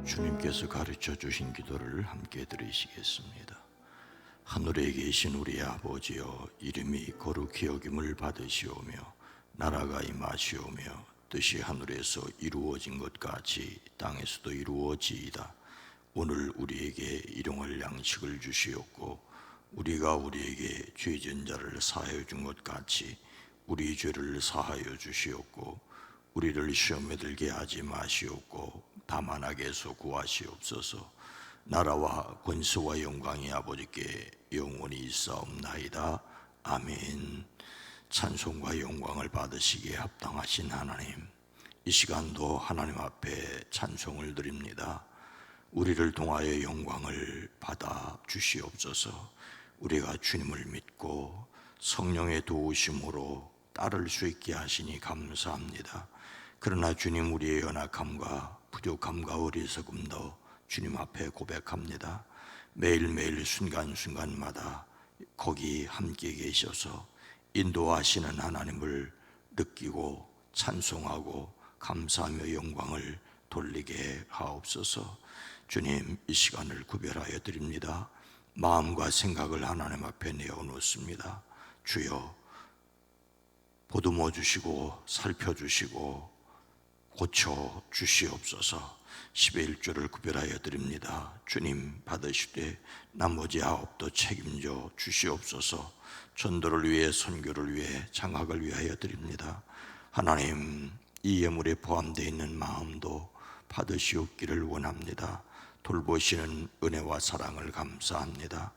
주님께서 가르쳐 주신 기도를 함께 드리시겠습니다. 하늘에 계신 우리 아버지여, 이름이 거룩히 여김을 받으시오며 나라가 임하시오며 뜻이 하늘에서 이루어진 것 같이 땅에서도 이루어지이다. 오늘 우리에게 일용할 양식을 주시옵고 우리가 우리에게 죄진 자를 사하여 준 것 같이 우리 죄를 사하여 주시옵고 우리를 시험에 들게 하지 마시옵고 다만 악에서 구하시옵소서. 나라와 권세와 영광이 아버지께 영원히 있사옵나이다. 아멘. 찬송과 영광을 받으시기에 합당하신 하나님, 이 시간도 하나님 앞에 찬송을 드립니다. 우리를 통하여 영광을 받아 주시옵소서. 우리가 주님을 믿고 성령의 도우심으로 따를 수 있게 하시니 감사합니다. 그러나 주님, 우리의 연약함과 부족함과 어리석음도 주님 앞에 고백합니다. 매일매일 순간순간마다 거기 함께 계셔서 인도하시는 하나님을 느끼고 찬송하고 감사하며 영광을 돌리게 하옵소서. 주님, 이 시간을 구별하여 드립니다. 마음과 생각을 하나님 앞에 내어놓습니다. 주여, 보듬어 주시고 살펴주시고 고쳐 주시옵소서. 10의 1조를 구별하여 드립니다. 주님, 받으시되 나머지 9도 책임져 주시옵소서. 전도를 위해, 선교를 위해, 장학을 위하여 드립니다. 하나님, 이 예물에 포함되어 있는 마음도 받으시옵기를 원합니다. 돌보시는 은혜와 사랑을 감사합니다.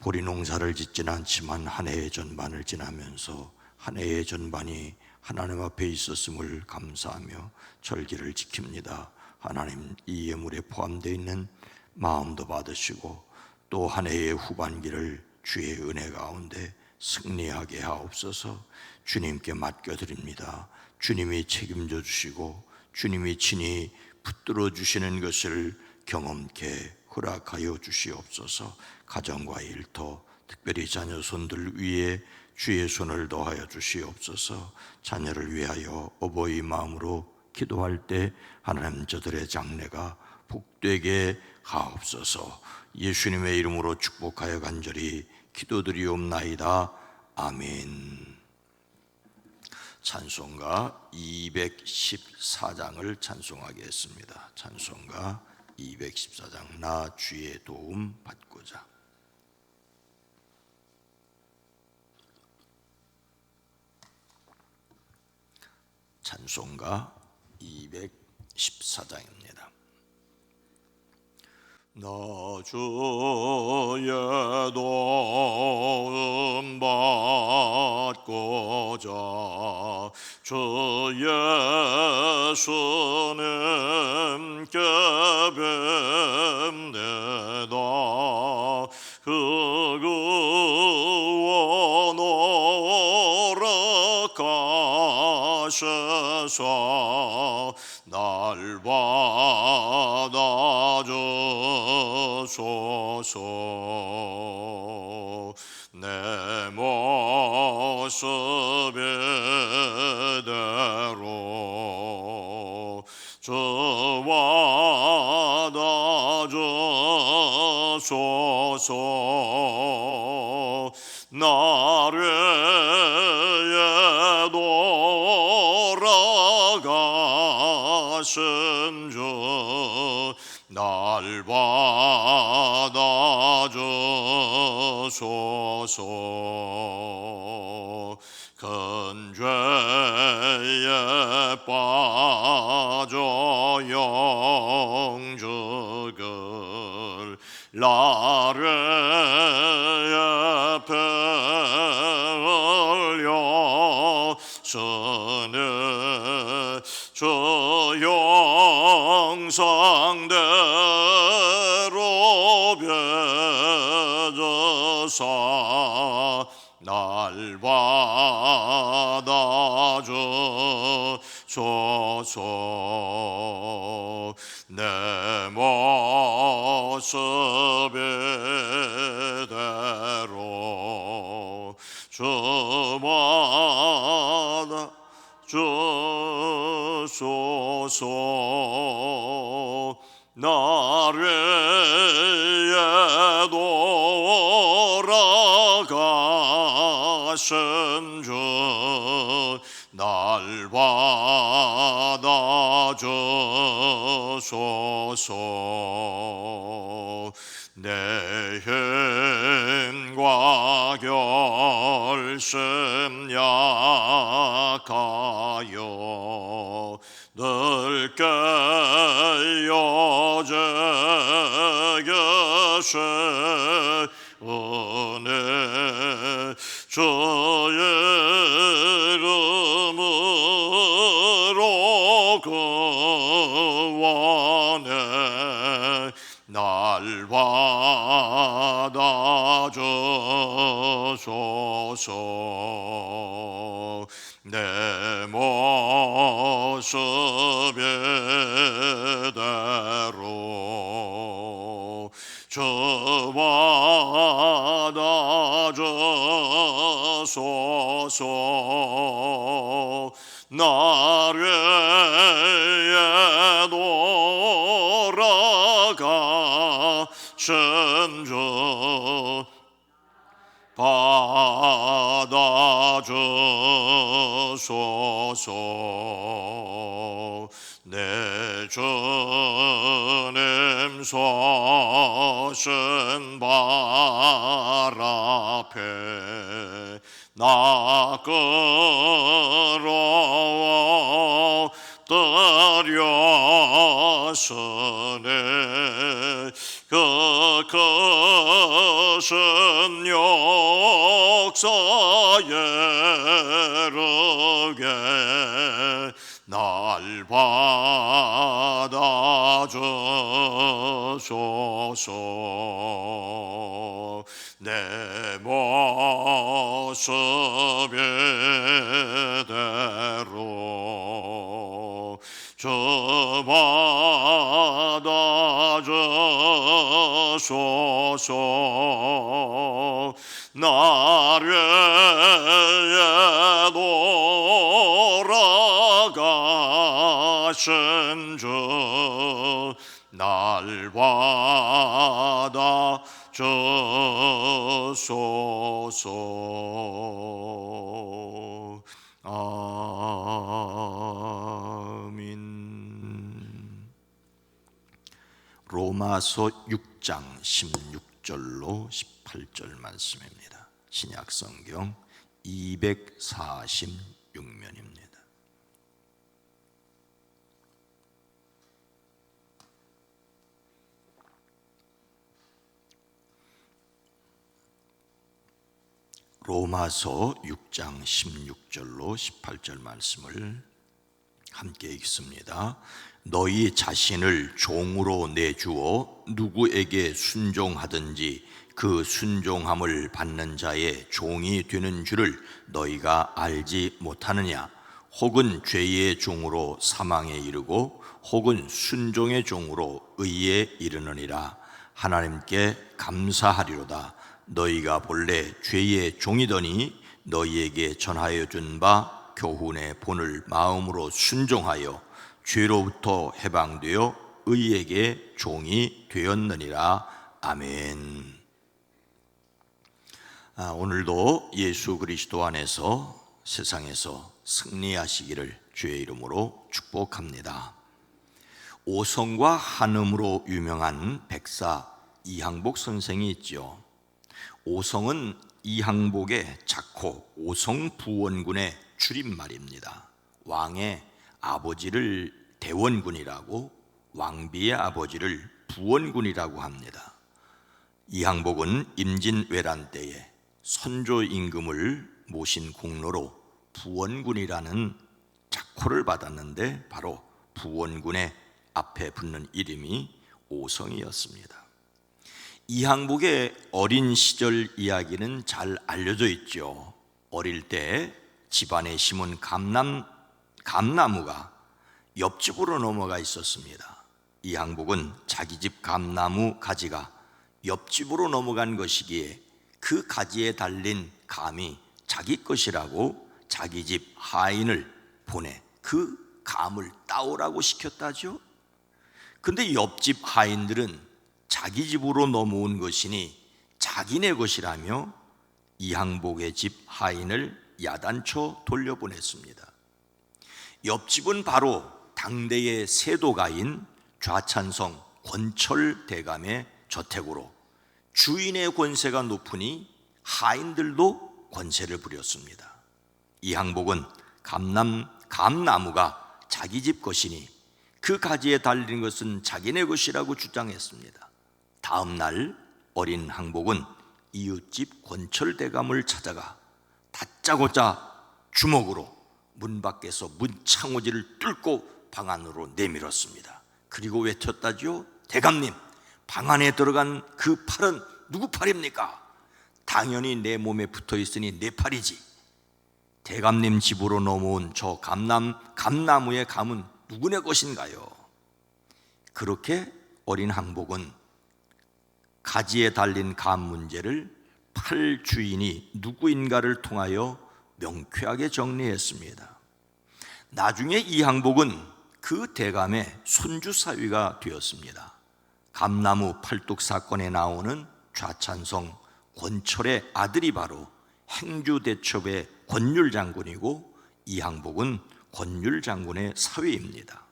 보리 농사를 짓지는 않지만 한 해의 전반을 지나면서 한 해의 전반이 하나님 앞에 있었음을 감사하며 절기를 지킵니다. 하나님, 이 예물에 포함되어 있는 마음도 받으시고 또 한 해의 후반기를 주의 은혜 가운데 승리하게 하옵소서. 주님께 맡겨드립니다. 주님이 책임져 주시고 주님이 친히 붙들어 주시는 것을 경험케 허락하여 주시옵소서. 가정과 일터, 특별히 자녀 손들 위에 주의 손을 더하여 주시옵소서. 자녀를 위하여 어버이 마음으로 기도할 때 하나님, 저들의 장래가 복되게 하옵소서. 예수님의 이름으로 축복하여 간절히 기도드리옵나이다. 아멘. 찬송가 214장을 찬송하겠습니다. 찬송가 214장, 나 주의 도움 받고자. 찬송가 214장입니다. 나 주의 도움 받고자 주 예수님께 뵙내다. 그 구원 허락하셔서 날 받아주소서. 내 모습 이대로 주 받아주소서. 나를 돌아가신 주 날 받아주소서. 큰 죄에 빠져 영죽을 나를 앞에 올려 서는 주 영상대로 벼져서 날 받아주소서. 내 모습 이대로 주 받아주소서. 나래에 돌아가신 주 날 받아주소서. 내 힘과 결심 약하여 늘 깨어져 계시오니 주의 이름으로 구원해 날 받아주소서. 내 모습 이대로 주 받아주소서. 나래에 돌아가신 주 받아주소서. 내 주님 서신 발 앞에 나 끌어들였으니 그 크신 역사에 이르게 날 받아주소서. 내 모습 이대로 주 받아주소서. 나래에 돌아가신 주 날 받아주소서. 아멘. 로마서 6장 16절로 18절 말씀입니다. 신약성경 246면입니다. 로마서 6장 16절로 18절 말씀을 함께 읽습니다. 너희 자신을 종으로 내주어 누구에게 순종하든지 그 순종함을 받는 자의 종이 되는 줄을 너희가 알지 못하느냐? 혹은 죄의 종으로 사망에 이르고 혹은 순종의 종으로 의에 이르느니라. 하나님께 감사하리로다. 너희가 본래 죄의 종이더니 너희에게 전하여 준 바 교훈의 본을 마음으로 순종하여 죄로부터 해방되어 의에게 종이 되었느니라. 아멘. 오늘도 예수 그리스도 안에서 세상에서 승리하시기를 주의 이름으로 축복합니다. 오성과 한음으로 유명한 백사 이항복 선생이 있죠. 오성은 이항복의 작호 오성부원군의 줄임말입니다. 왕의 아버지를 대원군이라고, 왕비의 아버지를 부원군이라고 합니다. 이항복은 임진왜란 때에 선조 임금을 모신 공로로 부원군이라는 작호를 받았는데 바로 부원군의 앞에 붙는 이름이 오성이었습니다. 이항복의 어린 시절 이야기는 잘 알려져 있죠. 어릴 때 집안에 심은 감나무가 옆집으로 넘어가 있었습니다. 이항복은 자기 집 감나무 가지가 옆집으로 넘어간 것이기에 그 가지에 달린 감이 자기 것이라고 자기 집 하인을 보내 그 감을 따오라고 시켰다죠. 근데 옆집 하인들은 자기 집으로 넘어온 것이니 자기네 것이라며 이항복의 집 하인을 야단쳐 돌려보냈습니다. 옆집은 바로 당대의 세도가인 좌찬성 권철 대감의 저택으로 주인의 권세가 높으니 하인들도 권세를 부렸습니다. 이항복은 감나무가 자기 집 것이니 그 가지에 달린 것은 자기네 것이라고 주장했습니다. 다음 날 어린 항복은 이웃집 권철 대감을 찾아가 다짜고짜 주먹으로 문 밖에서 문 창호지를 뚫고 방 안으로 내밀었습니다. 그리고 외쳤다지요. 대감님, 방 안에 들어간 그 팔은 누구 팔입니까? 당연히 내 몸에 붙어 있으니 내 팔이지. 대감님 집으로 넘어온 저 감나무의 감은 누구네 것인가요? 그렇게 어린 항복은 가지에 달린 감 문제를 팔 주인이 누구인가를 통하여 명쾌하게 정리했습니다. 나중에 이 항복은 그 대감의 손주사위가 되었습니다. 감나무 팔뚝 사건에 나오는 좌찬성 권철의 아들이 바로 행주대첩의 권율장군이고 이 항복은 권율장군의 사위입니다.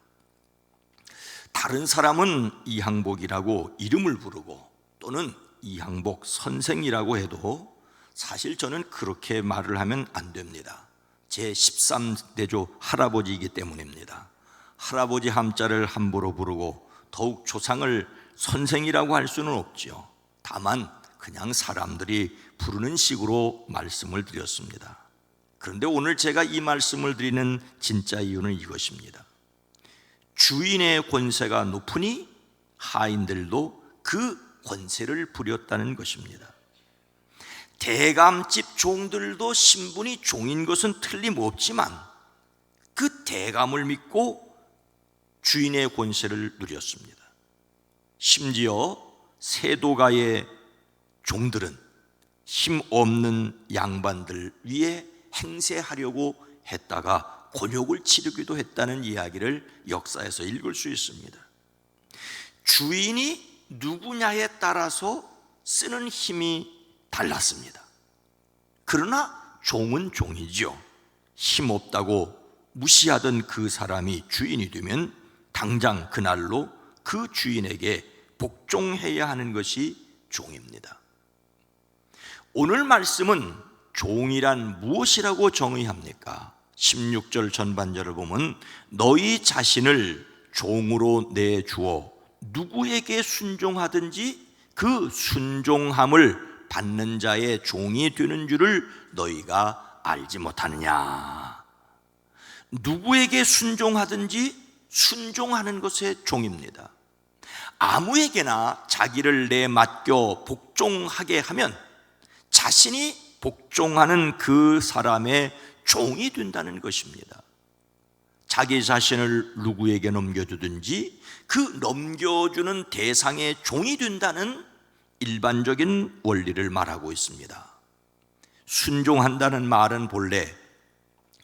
다른 사람은 이 항복이라고 이름을 부르고 또는 이 항복 선생이라고 해도 사실 저는 그렇게 말을 하면 안 됩니다. 제 13대조 할아버지이기 때문입니다. 할아버지 함자를 함부로 부르고 더욱 조상을 선생이라고 할 수는 없지요. 다만 그냥 사람들이 부르는 식으로 말씀을 드렸습니다. 그런데 오늘 제가 이 말씀을 드리는 진짜 이유는 이것입니다. 주인의 권세가 높으니 하인들도 그 권세를 부렸다는 것입니다. 대감집 종들도 신분이 종인 것은 틀림없지만 그 대감을 믿고 주인의 권세를 누렸습니다. 심지어 세도가의 종들은 힘없는 양반들 위에 행세하려고 했다가 곤욕을 치르기도 했다는 이야기를 역사에서 읽을 수 있습니다. 주인이 누구냐에 따라서 쓰는 힘이 달랐습니다. 그러나 종은 종이죠. 힘없다고 무시하던 그 사람이 주인이 되면 당장 그날로 그 주인에게 복종해야 하는 것이 종입니다. 오늘 말씀은 종이란 무엇이라고 정의합니까? 16절 전반절을 보면 너희 자신을 종으로 내주어 누구에게 순종하든지 그 순종함을 받는 자의 종이 되는 줄을 너희가 알지 못하느냐. 누구에게 순종하든지 순종하는 것의 종입니다. 아무에게나 자기를 내맡겨 복종하게 하면 자신이 복종하는 그 사람의 종이 된다는 것입니다. 자기 자신을 누구에게 넘겨주든지 그 넘겨주는 대상의 종이 된다는 일반적인 원리를 말하고 있습니다. 순종한다는 말은 본래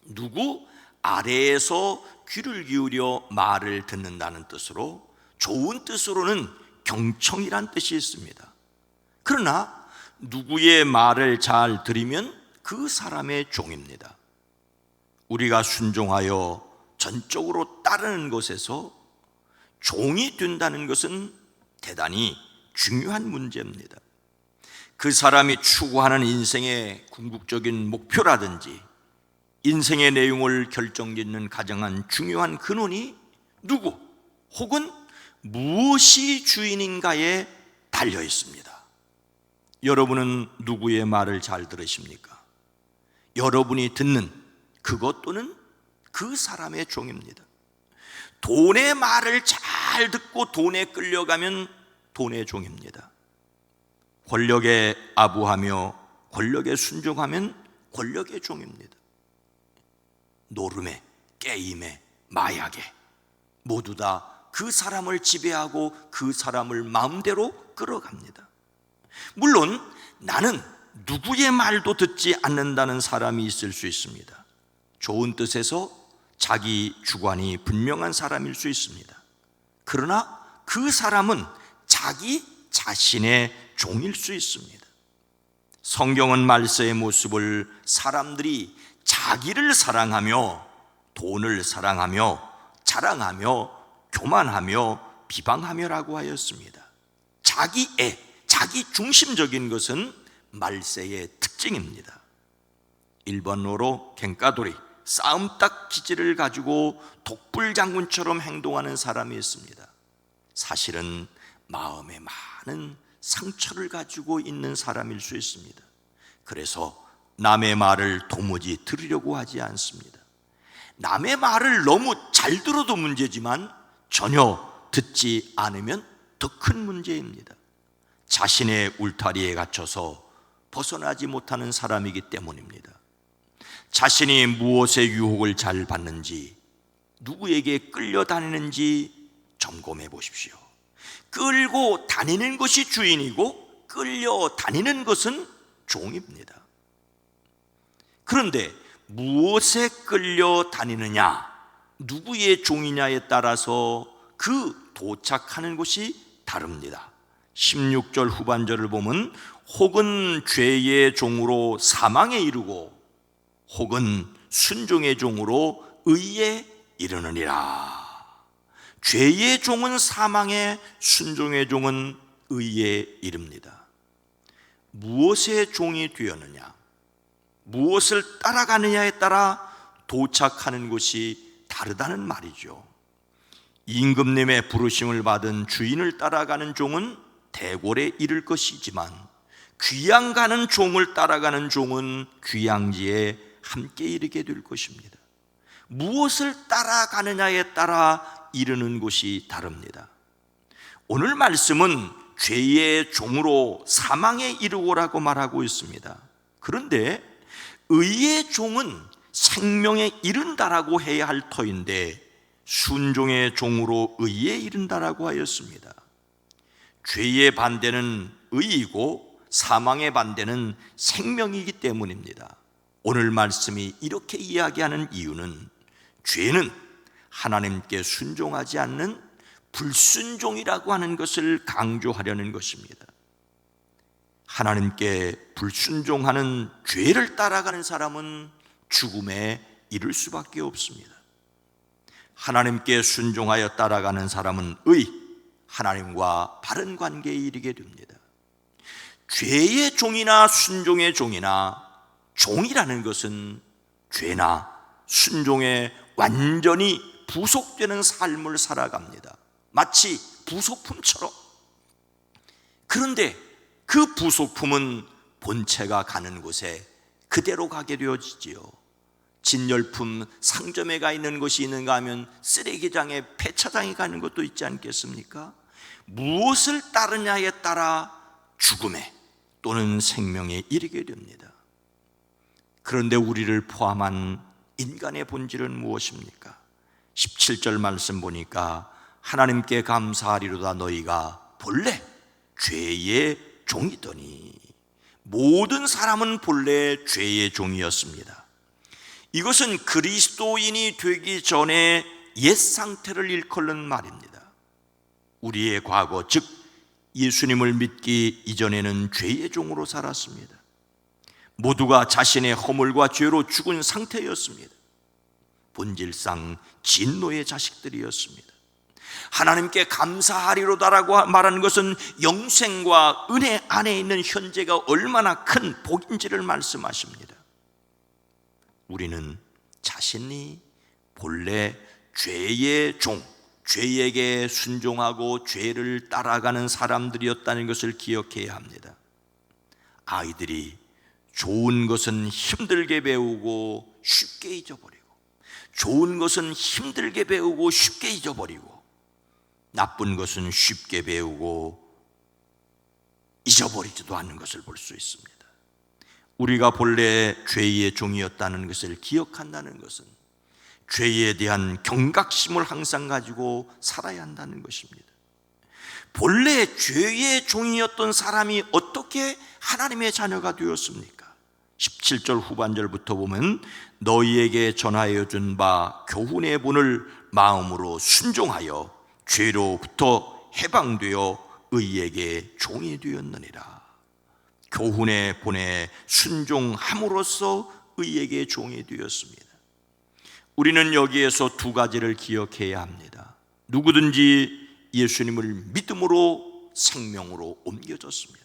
누구 아래에서 귀를 기울여 말을 듣는다는 뜻으로, 좋은 뜻으로는 경청이란 뜻이 있습니다. 그러나 누구의 말을 잘 들으면 그 사람의 종입니다. 우리가 순종하여 전적으로 따르는 것에서 종이 된다는 것은 대단히 중요한 문제입니다. 그 사람이 추구하는 인생의 궁극적인 목표라든지 인생의 내용을 결정짓는 가장 중요한 근원이 누구 혹은 무엇이 주인인가에 달려 있습니다. 여러분은 누구의 말을 잘 들으십니까? 여러분이 듣는 그것 또는 그 사람의 종입니다. 돈의 말을 잘 듣고 돈에 끌려가면 돈의 종입니다. 권력에 아부하며 권력에 순종하면 권력의 종입니다. 노름에, 게임에, 마약에 모두 다 그 사람을 지배하고 그 사람을 마음대로 끌어갑니다. 물론 나는 누구의 말도 듣지 않는다는 사람이 있을 수 있습니다. 좋은 뜻에서 자기 주관이 분명한 사람일 수 있습니다. 그러나 그 사람은 자기 자신의 종일 수 있습니다. 성경은 말세의 모습을 사람들이 자기를 사랑하며 돈을 사랑하며 자랑하며 교만하며 비방하며라고 하였습니다. 자기애, 자기 중심적인 것은 말세의 특징입니다. 일본어로 갱가도리, 싸움딱 기질을 가지고 독불장군처럼 행동하는 사람이 있습니다. 사실은 마음에 많은 상처를 가지고 있는 사람일 수 있습니다. 그래서 남의 말을 도무지 들으려고 하지 않습니다. 남의 말을 너무 잘 들어도 문제지만 전혀 듣지 않으면 더 큰 문제입니다. 자신의 울타리에 갇혀서 벗어나지 못하는 사람이기 때문입니다. 자신이 무엇의 유혹을 잘 받는지, 누구에게 끌려다니는지 점검해 보십시오. 끌고 다니는 것이 주인이고 끌려다니는 것은 종입니다. 그런데 무엇에 끌려다니느냐, 누구의 종이냐에 따라서 그 도착하는 곳이 다릅니다. 16절 후반절을 보면 혹은 죄의 종으로 사망에 이르고 혹은 순종의 종으로 의에 이르느니라. 죄의 종은 사망에, 순종의 종은 의에 이릅니다. 무엇의 종이 되었느냐, 무엇을 따라가느냐에 따라 도착하는 곳이 다르다는 말이죠. 임금님의 부르심을 받은 주인을 따라가는 종은 대궐에 이를 것이지만 귀양 가는 종을 따라가는 종은 귀양지에 함께 이르게 될 것입니다. 무엇을 따라가느냐에 따라 이르는 곳이 다릅니다. 오늘 말씀은 죄의 종으로 사망에 이르고라고 말하고 있습니다. 그런데 의의 종은 생명에 이른다라고 해야 할 터인데 순종의 종으로 의에 이른다라고 하였습니다. 죄의 반대는 의이고 사망의 반대는 생명이기 때문입니다. 오늘 말씀이 이렇게 이야기하는 이유는 죄는 하나님께 순종하지 않는 불순종이라고 하는 것을 강조하려는 것입니다. 하나님께 불순종하는 죄를 따라가는 사람은 죽음에 이를 수밖에 없습니다. 하나님께 순종하여 따라가는 사람은 하나님과 바른 관계에 이르게 됩니다. 죄의 종이나 순종의 종이나 종이라는 것은 죄나 순종에 완전히 부속되는 삶을 살아갑니다. 마치 부속품처럼. 그런데 그 부속품은 본체가 가는 곳에 그대로 가게 되어지지요. 진열품 상점에 가 있는 것이 있는가 하면 쓰레기장에 폐차장에 가는 것도 있지 않겠습니까? 무엇을 따르냐에 따라 죽음에 또는 생명에 이르게 됩니다. 그런데 우리를 포함한 인간의 본질은 무엇입니까? 17절 말씀 보니까 하나님께 감사하리로다 너희가 본래 죄의 종이더니. 모든 사람은 본래 죄의 종이었습니다. 이것은 그리스도인이 되기 전에 옛 상태를 일컫는 말입니다. 우리의 과거, 즉 예수님을 믿기 이전에는 죄의 종으로 살았습니다. 모두가 자신의 허물과 죄로 죽은 상태였습니다. 본질상 진노의 자식들이었습니다. 하나님께 감사하리로다라고 말하는 것은 영생과 은혜 안에 있는 현재가 얼마나 큰 복인지를 말씀하십니다. 우리는 자신이 본래 죄의 종, 죄에게 순종하고 죄를 따라가는 사람들이었다는 것을 기억해야 합니다. 아이들이 좋은 것은 힘들게 배우고 쉽게 잊어버리고, 좋은 것은 힘들게 배우고 쉽게 잊어버리고, 나쁜 것은 쉽게 배우고 잊어버리지도 않는 것을 볼 수 있습니다. 우리가 본래 죄의 종이었다는 것을 기억한다는 것은 죄에 대한 경각심을 항상 가지고 살아야 한다는 것입니다. 본래 죄의 종이었던 사람이 어떻게 하나님의 자녀가 되었습니까? 17절 후반절부터 보면 너희에게 전하여 준 바 교훈의 본을 마음으로 순종하여 죄로부터 해방되어 의에게 종이 되었느니라. 교훈의 본에 순종함으로써 의에게 종이 되었습니다. 우리는 여기에서 두 가지를 기억해야 합니다. 누구든지 예수님을 믿음으로 생명으로 옮겨졌습니다.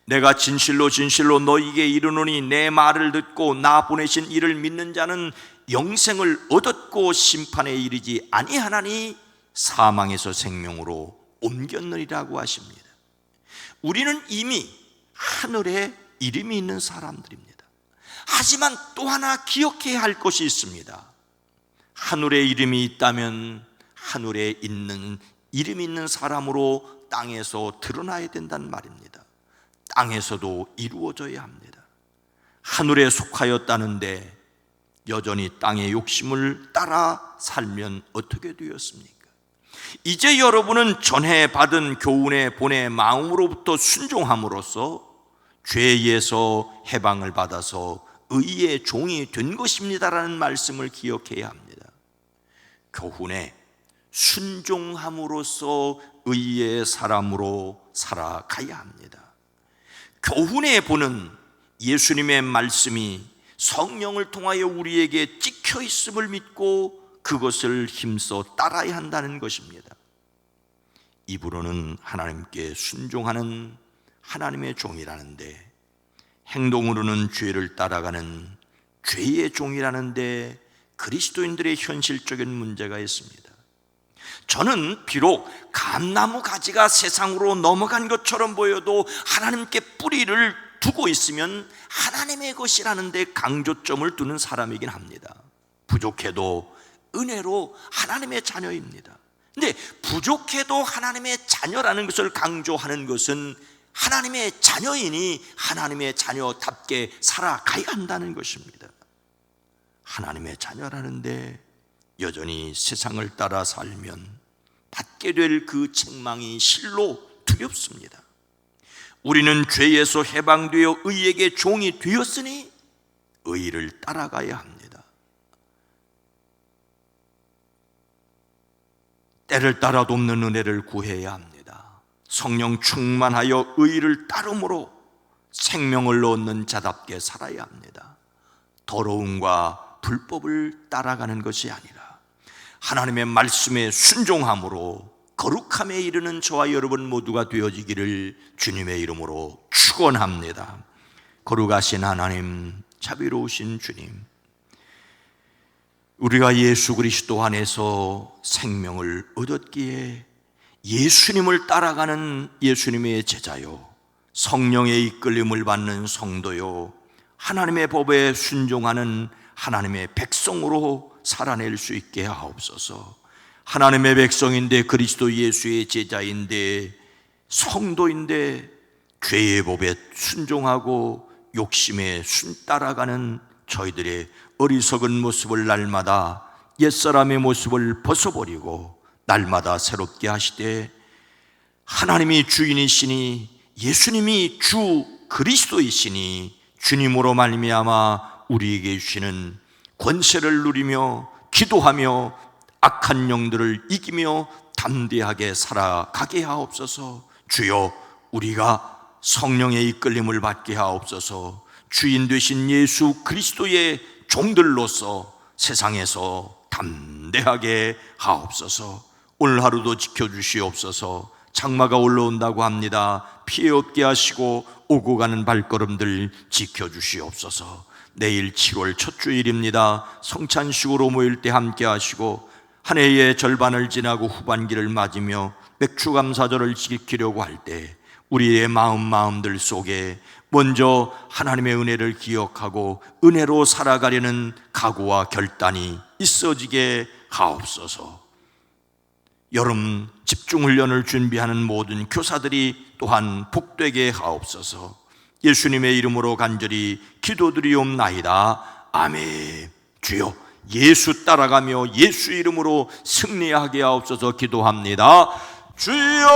내가 진실로 진실로 너희에게 이르노니 내 말을 듣고 나 보내신 이를 믿는 자는 영생을 얻었고 심판에 이르지 아니하나니 사망에서 생명으로 옮겼느니라고 하십니다. 우리는 이미 하늘에 이름이 있는 사람들입니다. 하지만 또 하나 기억해야 할 것이 있습니다. 하늘에 이름이 있다면 하늘에 있는 이름 있는 사람으로 땅에서 드러나야 된다는 말입니다. 땅에서도 이루어져야 합니다. 하늘에 속하였다는데 여전히 땅의 욕심을 따라 살면 어떻게 되었습니까? 이제 여러분은 전해 받은 교훈의 본의 마음으로부터 순종함으로써 죄에서 해방을 받아서 의의 종이 된 것입니다라는 말씀을 기억해야 합니다. 교훈에 순종함으로써 의의 사람으로 살아가야 합니다. 교훈의 본은 예수님의 말씀이 성령을 통하여 우리에게 찍혀 있음을 믿고 그것을 힘써 따라야 한다는 것입니다. 입으로는 하나님께 순종하는 하나님의 종이라는데 행동으로는 죄를 따라가는 죄의 종이라는데 그리스도인들의 현실적인 문제가 있습니다. 저는 비록 감나무 가지가 세상으로 넘어간 것처럼 보여도 하나님께 뿌리를 두고 있으면 하나님의 것이라는 데 강조점을 두는 사람이긴 합니다. 부족해도 은혜로 하나님의 자녀입니다. 근데 부족해도 하나님의 자녀라는 것을 강조하는 것은 하나님의 자녀이니 하나님의 자녀답게 살아가야 한다는 것입니다. 하나님의 자녀라는데 여전히 세상을 따라 살면 받게 될 그 책망이 실로 두렵습니다. 우리는 죄에서 해방되어 의에게 종이 되었으니 의를 따라가야 합니다. 때를 따라 돕는 은혜를 구해야 합니다. 성령 충만하여 의를 따름으로 생명을 얻는 자답게 살아야 합니다. 더러움과 불법을 따라가는 것이 아니라 하나님의 말씀에 순종함으로 거룩함에 이르는 저와 여러분 모두가 되어지기를 주님의 이름으로 축원합니다. 거룩하신 하나님, 자비로우신 주님, 우리가 예수 그리스도 안에서 생명을 얻었기에 예수님을 따라가는 예수님의 제자요, 성령의 이끌림을 받는 성도요, 하나님의 법에 순종하는 하나님의 백성으로 살아낼 수 있게 하옵소서. 하나님의 백성인데 그리스도 예수의 제자인데 성도인데 죄의 법에 순종하고 욕심에 따라가는 저희들의 어리석은 모습을 날마다 옛사람의 모습을 벗어버리고 날마다 새롭게 하시되 하나님이 주인이시니 예수님이 주 그리스도이시니 주님으로 말미암아 우리에게 주시는 권세를 누리며 기도하며 악한 영들을 이기며 담대하게 살아가게 하옵소서. 주여, 우리가 성령의 이끌림을 받게 하옵소서. 주인 되신 예수 그리스도의 종들로서 세상에서 담대하게 하옵소서. 오늘 하루도 지켜주시옵소서. 장마가 올라온다고 합니다. 피해 없게 하시고 오고 가는 발걸음들 지켜주시옵소서. 내일 7월 첫 주일입니다. 성찬식으로 모일 때 함께 하시고 한 해의 절반을 지나고 후반기를 맞으며 맥추감사절을 지키려고 할 때 우리의 마음들 속에 먼저 하나님의 은혜를 기억하고 은혜로 살아가려는 각오와 결단이 있어지게 하옵소서. 여름 집중훈련을 준비하는 모든 교사들이 또한 복되게 하옵소서. 예수님의 이름으로 간절히 기도드리옵나이다. 아멘. 주여, 예수 따라가며 예수 이름으로 승리하게 하옵소서. 기도합니다. 주여.